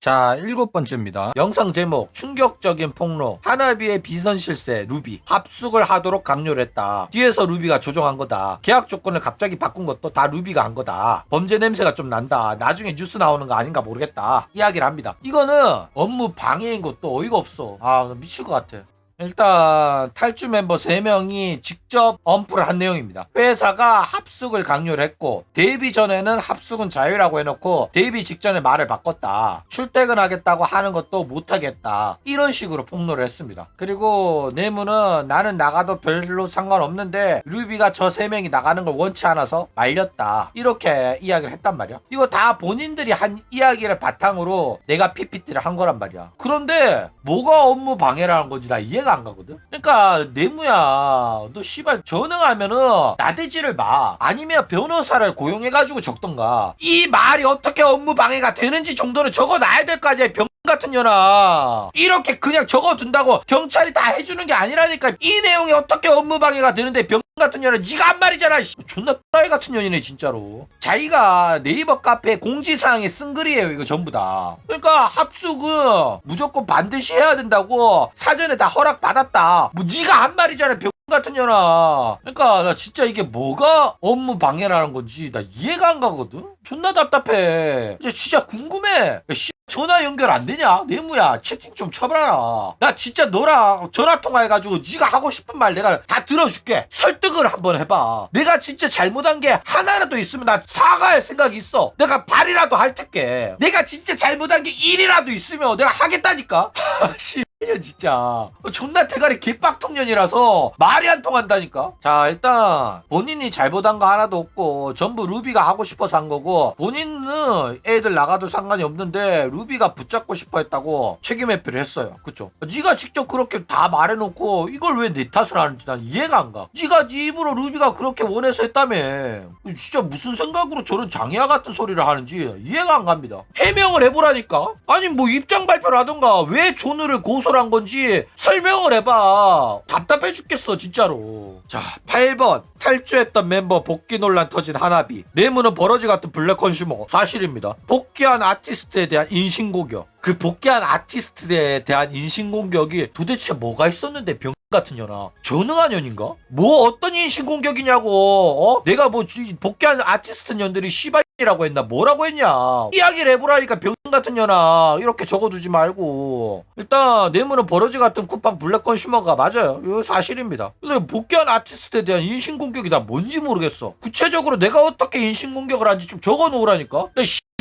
자, 7번째입니다. 영상 제목 충격적인 폭로, 하나비의 비선 실세 루비 합숙을 하도록 강요를 했다. 뒤에서 루비가 조종한 거다. 계약 조건을 갑자기 바꾼 것도 다 루비가 한 거다. 범죄 냄새가 좀 난다. 나중에 뉴스 나오는 거 아닌가 모르겠다. 이야기를 합니다. 이거는 업무 방해인 것도 어이가 없어. 아, 미칠 것 같아. 일단 탈주 멤버 3명이 직접 언프를 한 내용입니다. 회사가 합숙을 강요를 했고, 데뷔 전에는 합숙은 자유라고 해놓고 데뷔 직전에 말을 바꿨다. 출퇴근하겠다고 하는 것도 못하겠다. 이런 식으로 폭로를 했습니다. 그리고 내무는 나는 나가도 별로 상관없는데 루비가 저 3명이 나가는 걸 원치 않아서 말렸다. 이렇게 이야기를 했단 말이야. 이거 다 본인들이 한 이야기를 바탕으로 내가 PPT를 한 거란 말이야. 그런데 뭐가 업무 방해라는 건지 나 이해가 안 가거든. 그러니까 내무야, 너 씨발 전응하면은 나대지를 마. 아니면 변호사를 고용해가지고 적던가. 이 말이 어떻게 업무 방해가 되는지 정도는 적어놔야 될 거 아니야. 병 같은 년아. 이렇게 그냥 적어둔다고 경찰이 다 해주는 게 아니라니까. 이 내용이 어떻게 업무 방해가 되는데 병 같은 년은 네가 한 말이잖아. 존나 또라이 같은 년이네 진짜로. 자기가 네이버 카페 공지사항에 쓴 글이에요 이거 전부 다. 그러니까 합숙은 무조건 반드시 해야 된다고 사전에 다 허락받았다. 뭐 네가 한 말이잖아 병 같은 년아. 그러니까 나 진짜 이게 뭐가 업무 방해라는 건지 나 이해가 안 가거든. 존나 답답해. 이제 진짜 궁금해. 전화 연결 안 되냐? 내무야 채팅 좀 쳐봐라. 나 진짜 너랑 전화 통화해가지고 네가 하고 싶은 말 내가 다 들어줄게. 설득을 한번 해봐. 내가 진짜 잘못한 게 하나라도 있으면 나 사과할 생각이 있어. 내가 발이라도 할 테게. 내가 진짜 잘못한 게 1이라도 있으면 내가 하겠다니까. 진짜 존나 대가리 개빡통년이라서 말이 안 통한다니까. 자, 일단 본인이 잘못한 거 하나도 없고 전부 루비가 하고 싶어서 한 거고, 본인은 애들 나가도 상관이 없는데 루비가 붙잡고 싶어 했다고 책임 회피를 했어요. 그쵸? 네가 직접 그렇게 다 말해놓고 이걸 왜 내 탓을 하는지 난 이해가 안 가. 네가 네 입으로 루비가 그렇게 원해서 했다며. 진짜 무슨 생각으로 저런 장애아 같은 소리를 하는지 이해가 안 갑니다. 해명을 해보라니까. 아니 뭐 입장 발표를 하던가 왜 존우를 고소를 한 건지 설명을 해봐. 답답해 죽겠어 진짜로. 자, 8번 탈주했던 멤버 복귀 논란 터진 하나비. 내무는 버러지 같은 블랙 컨슈머. 사실입니다. 복귀한 아티스트에 대한 인신공격. 그 복귀한 아티스트에 대한 인신공격이 도대체 뭐가 있었는데 병 같은 년아. 전응한 년인가? 뭐 어떤 인신공격이냐고. 내가 뭐 복귀한 아티스트 년들이 씨발이라고 했나 뭐라고 했냐. 이야기를 해보라니까 병 같은 년아. 이렇게 적어두지 말고. 일단 내무는 버러지 같은 쿠팡 블랙 컨슈머가 맞아요. 이거 사실입니다. 근데 복귀한 아티스트에 대한 인신공격이 나 뭔지 모르겠어. 구체적으로 내가 어떻게 인신공격을 한지 좀 적어놓으라니까.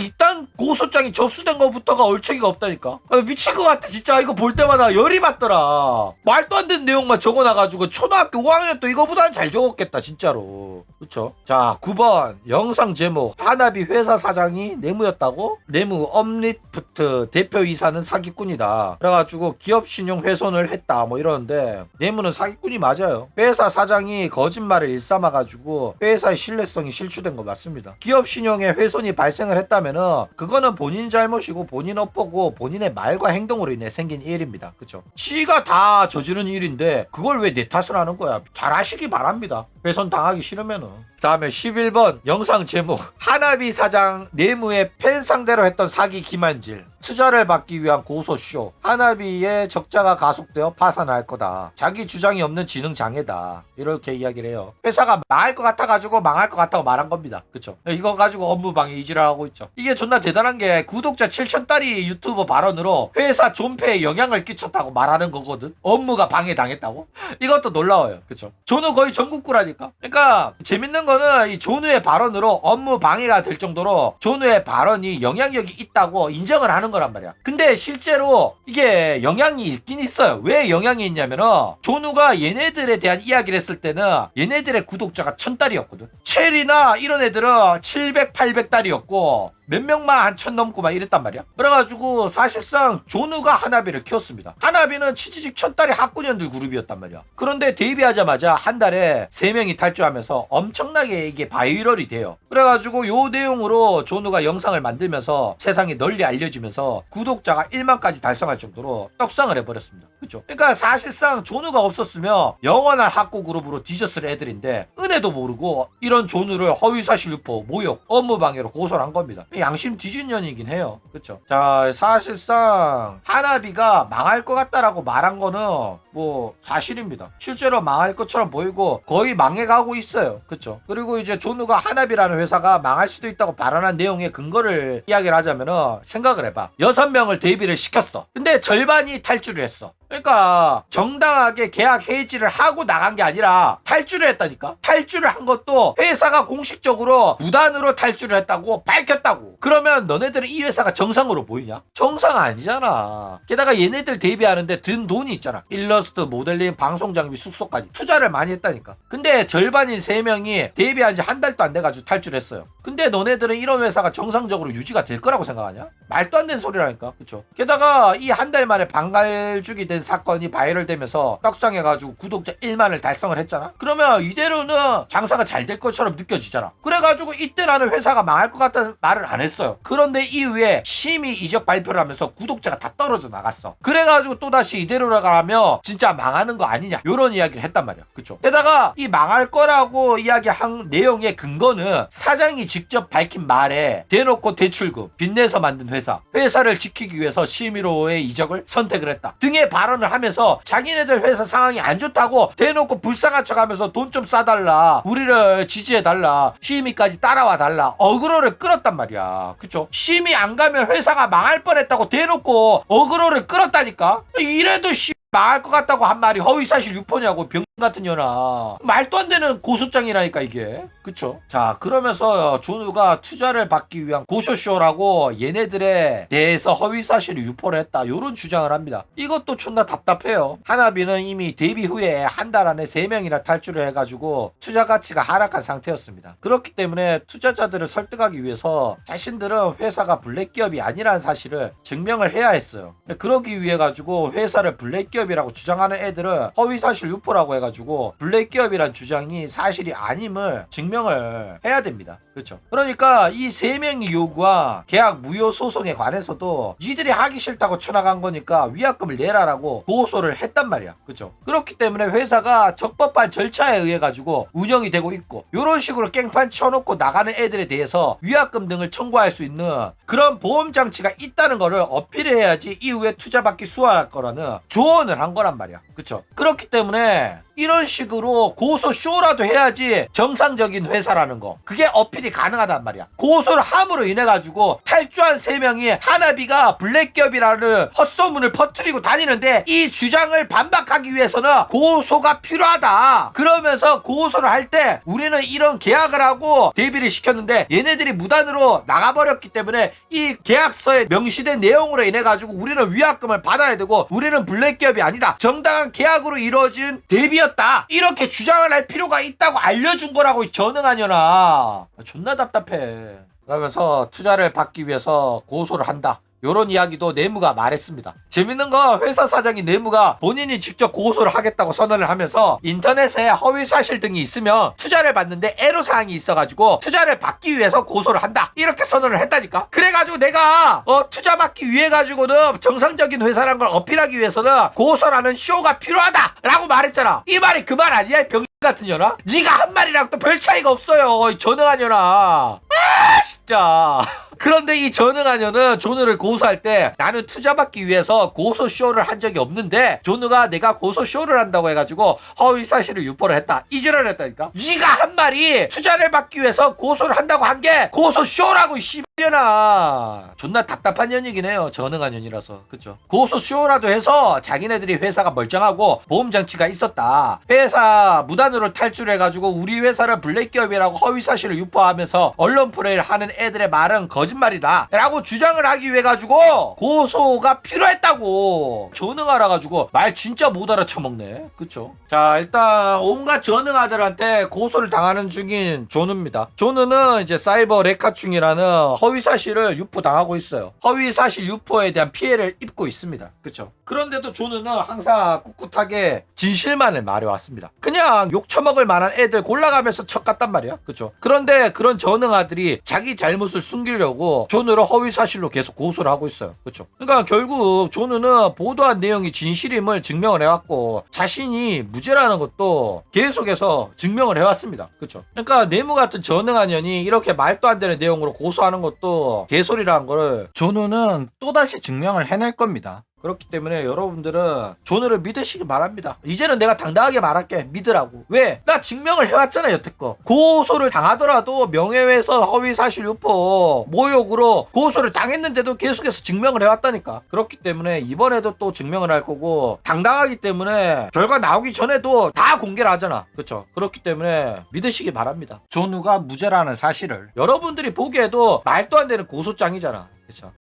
일단 고소장이 접수된 것부터가 얼척이가 없다니까. 미칠 것 같아 진짜. 이거 볼 때마다 열이 받더라. 말도 안 되는 내용만 적어놔가지고 초등학교 5학년 또 이거보다는 잘 적었겠다 진짜로. 그쵸? 자, 9번 영상 제목 하나비 회사 사장이 내무였다고? 내무 업리프트 대표이사는 사기꾼이다. 그래가지고 기업 신용 훼손을 했다 뭐 이러는데, 내무는 사기꾼이 맞아요. 회사 사장이 거짓말을 일삼아가지고 회사의 신뢰성이 실추된 거 맞습니다. 기업 신용에 훼손이 발생을 했다면 그거는 본인 잘못이고 본인 업보고 본인의 말과 행동으로 인해 생긴 일입니다. 그쵸? 지가 다 저지른 일인데 그걸 왜 내 탓을 하는 거야. 잘 하시기 바랍니다. 훼손 당하기 싫으면은. 다음에 11번 영상 제목 하나비 사장 내무의 팬 상대로 했던 사기 기만질. 투자를 받기 위한 고소쇼. 하나비의 적자가 가속되어 파산할 거다. 자기 주장이 없는 지능장애다. 이렇게 이야기를 해요. 회사가 망할 것 같아가지고 망할 것 같다고 말한 겁니다. 그쵸? 이거 가지고 업무방해 이지랄 하고 있죠. 이게 존나 대단한 게 구독자 7,000달이 유튜버 발언으로 회사 존폐에 영향을 끼쳤다고 말하는 거거든. 업무가 방해당했다고? 이것도 놀라워요. 그쵸? 존우 거의 전국구라니까. 그러니까 재밌는 거는 이 존우의 발언으로 업무 방해가 될 정도로 존우의 발언이 영향력이 있다고 인정을 하는 거란 말이야. 근데 실제로 이게 영향이 있긴 있어요. 왜 영향이 있냐면은 존우가 얘네들에 대한 이야기를 했을 때는 얘네들의 구독자가 1,000달이었거든. 체리나 이런 애들은 700, 800달이었고 몇 명만 한 1,000 넘고 막 이랬단 말이야. 그래가지고 사실상 존우가 하나비를 키웠습니다. 하나비는 취지직 1,000달이 학구년들 그룹이었단 말이야. 그런데 데뷔하자마자 한 달에 3명이 탈주하면서 엄청나게 이게 바이럴이 돼요. 그래가지고 요 내용으로 존우가 영상을 만들면서 세상에 널리 알려지면서 구독자가 1만까지 달성할 정도로 떡상을 해버렸습니다. 그쵸? 그러니까 사실상 존우가 없었으면 영원한 학구 그룹으로 뒤졌을 애들인데 은혜도 모르고 이런 존우를 허위사실 유포, 모욕, 업무방해로 고소를 한 겁니다. 양심 뒤진 년이긴 해요. 그쵸? 자, 사실상 하나비가 망할 것 같다라고 말한 거는 뭐 사실입니다. 실제로 망할 것처럼 보이고 거의 망해가고 있어요. 그쵸? 그리고 이제 존우가 하나비라는 회사가 망할 수도 있다고 발언한 내용의 근거를 이야기를 하자면은 생각을 해봐. 6명을 데뷔를 시켰어. 근데 절반이 탈주를 했어. 그러니까 정당하게 계약 해지를 하고 나간 게 아니라 탈주를 했다니까. 탈주를 한 것도 회사가 공식적으로 무단으로 탈주를 했다고 밝혔다고. 그러면 너네들은 이 회사가 정상으로 보이냐? 정상 아니잖아. 게다가 얘네들 데뷔하는데 든 돈이 있잖아. 일러스트, 모델링, 방송 장비, 숙소까지 투자를 많이 했다니까. 근데 절반인 3명이 데뷔한 지 한 달도 안 돼가지고 탈주를 했어요. 근데 너네들은 이런 회사가 정상적으로 유지가 될 거라고 생각하냐? 말도 안 되는 소리라니까. 그쵸? 게다가 이 한 달 만에 방갈죽이 된 사건이 바이럴 되면서 떡상해가지고 구독자 1만을 달성을 했잖아. 그러면 이대로는 장사가 잘 될 것처럼 느껴지잖아. 그래가지고 이때 나는 회사가 망할 것 같다는 말을 안 했어요. 그런데 이후에 심의 이적 발표를 하면서 구독자가 다 떨어져 나갔어. 그래가지고 또다시 이대로 가면 진짜 망하는 거 아니냐, 요런 이야기를 했단 말이야. 그쵸? 게다가 이 망할 거라고 이야기한 내용의 근거는 사장이 직접 밝힌 말에 대놓고 대출금, 빚내서 만든 회사를 지키기 위해서 심의로의 이적을 선택을 했다 등의 발언을 하면서 자기네들 회사 상황이 안 좋다고 대놓고 불쌍한 척하면서 돈 좀 싸달라, 우리를 지지해달라, 심의까지 따라와 달라, 어그로를 끌었단 말이야. 그쵸? 심의 안 가면 회사가 망할 뻔했다고 대놓고 어그로를 끌었다니까. 이래도 망할 것 같다고 한 말이 허위사실 유포냐고, 병 같은 년아. 말도 안 되는 고소장이라니까 이게. 그쵸? 자, 그러면서 존우가 투자를 받기 위한 고쇼쇼라고 얘네들에 대해서 허위사실을 유포를 했다, 요런 주장을 합니다. 이것도 존나 답답해요. 하나비는 이미 데뷔 후에 한 달 안에 3명이나 탈주를 해가지고 투자 가치가 하락한 상태였습니다. 그렇기 때문에 투자자들을 설득하기 위해서 자신들은 회사가 블랙기업이 아니라는 사실을 증명을 해야 했어요. 그러기 위해 가지고 회사를 블랙기업이라고 주장하는 애들은 허위사실 유포라고 해가지고 블랙기업이란 주장이 사실이 아님을 증명을 해야 됩니다. 그렇죠? 그러니까 이 3명이 요구한 계약 무효 소송에 관해서도 니들이 하기 싫다고 쳐나간 거니까 위약금을 내라라고 고소를 했단 말이야. 그렇죠? 그렇기 때문에 회사가 적법한 절차에 의해 가지고 운영이 되고 있고, 요런 식으로 깽판 쳐놓고 나가는 애들에 대해서 위약금 등을 청구할 수 있는 그런 보험 장치가 있다는 거를 어필해야지 이후에 투자받기 수월할 거라는 조언을 한 거란 말이야. 그렇죠? 그렇기 때문에 이런 식으로 고소쇼라도 해야지 정상적인 회사라는 거, 그게 어필이 가능하단 말이야. 고소를 함으로 인해 가지고 탈주한 3명이 하나비가 블랙기업이라는 헛소문을 퍼뜨리고 다니는데, 이 주장을 반박하기 위해서는 고소가 필요하다. 그러면서 고소를 할 때 우리는 이런 계약을 하고 데뷔를 시켰는데 얘네들이 무단으로 나가버렸기 때문에 이 계약서에 명시된 내용으로 인해 가지고 우리는 위약금을 받아야 되고, 우리는 블랙기업이 아니다, 정당한 계약으로 이루어진 데뷔였다, 이렇게 주장을 할 필요가 있다고 알려준 거라고, 이 전응하냐나. 존나 답답해. 그러면서 투자를 받기 위해서 고소를 한다, 요런 이야기도 내무가 말했습니다. 재밌는 건 회사 사장이 내무가 본인이 직접 고소를 하겠다고 선언을 하면서 인터넷에 허위사실 등이 있으면 투자를 받는데 애로사항이 있어가지고 투자를 받기 위해서 고소를 한다, 이렇게 선언을 했다니까. 그래가지고 내가 투자 받기 위해 가지고는 정상적인 회사란 걸 어필하기 위해서는 고소라는 쇼가 필요하다 라고 말했잖아. 이 말이 그 말 아니야, 병 같은 년아? 네가 한 말이랑 또 별 차이가 없어요, 이 전응한 년아. 아 진짜. 그런데 이 전응한 년은 존우를 고소할 때 나는 투자받기 위해서 고소쇼를 한 적이 없는데 존우가 내가 고소쇼를 한다고 해가지고 허위사실을 유포를 했다, 이 지랄을 했다니까. 네가 한 말이 투자를 받기 위해서 고소를 한다고 한 게 고소쇼라고, 이 씨발년아. 존나 답답한 년이긴 해요, 전응한 년이라서. 그쵸? 고소쇼라도 해서 자기네들이 회사가 멀쩡하고 보험장치가 있었다, 회사 무단으로 탈출해가지고 우리 회사를 블랙기업이라고 허위사실을 유포하면서 언론 플레이를 하는 애들의 말은 거짓말이다 라고 주장을 하기 위해 가지고 고소가 필요했다고. 전응하라 가지고 말 진짜 못 알아쳐먹네. 그쵸? 자, 일단 온갖 전응아들한테 고소를 당하는 중인 존우입니다. 존우는 이제 사이버 레카충이라는 허위사실을 유포당하고 있어요. 허위사실 유포에 대한 피해를 입고 있습니다. 그쵸? 그런데도 존우는 항상 꿋꿋하게 진실만을 말해왔습니다. 그냥 욕 처먹을 만한 애들 골라가면서 척 갔단 말이야. 그쵸? 그런데 그런 전응아들이 자기 잘못을 숨기려고 하려고 존우를 허위 사실로 계속 고소를 하고 있어요. 그렇죠? 그러니까 결국 존우는 보도한 내용이 진실임을 증명을 해왔고 자신이 무죄라는 것도 계속해서 증명을 해왔습니다. 그렇죠? 그러니까 네모 같은 전능한 년이 이렇게 말도 안 되는 내용으로 고소하는 것도 개소리라는 거를 존우는 또다시 증명을 해낼 겁니다. 그렇기 때문에 여러분들은 존우를 믿으시기 바랍니다. 이제는 내가 당당하게 말할게. 믿으라고. 왜? 나 증명을 해왔잖아 여태껏. 고소를 당하더라도 명예훼손, 허위사실 유포, 모욕으로 고소를 당했는데도 계속해서 증명을 해왔다니까. 그렇기 때문에 이번에도 또 증명을 할 거고 당당하기 때문에 결과 나오기 전에도 다 공개를 하잖아. 그렇죠? 그렇기 때문에 믿으시기 바랍니다. 존우가 무죄라는 사실을 여러분들이 보기에도 말도 안 되는 고소장이잖아. 그렇죠?